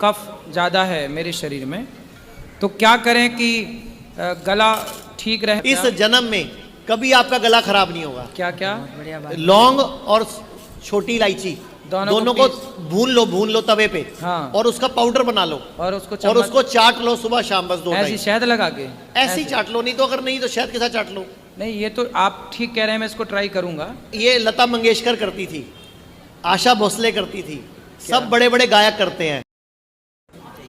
कफ ज़्यादा है मेरे शरीर में, तो क्या करें कि गला ठीक रहे? इस जन्म में कभी आपका गला खराब नहीं होगा। क्या क्या? लौंग और छोटी इलायची दोनों को भून लो तवे पे। हाँ। और उसका पाउडर बना लो और उसको चाट लो सुबह शाम, बस 2 ऐसी टाइम। शहद लगा के ऐसी चाट लो, नहीं तो अगर नहीं तो शहद के साथ चाट लो। नहीं, ये तो आप ठीक कह रहे हैं, मैं इसको ट्राई करूंगा। ये लता मंगेशकर करती थी, आशा भोसले करती थी, सब बड़े बड़े गायक करते हैं।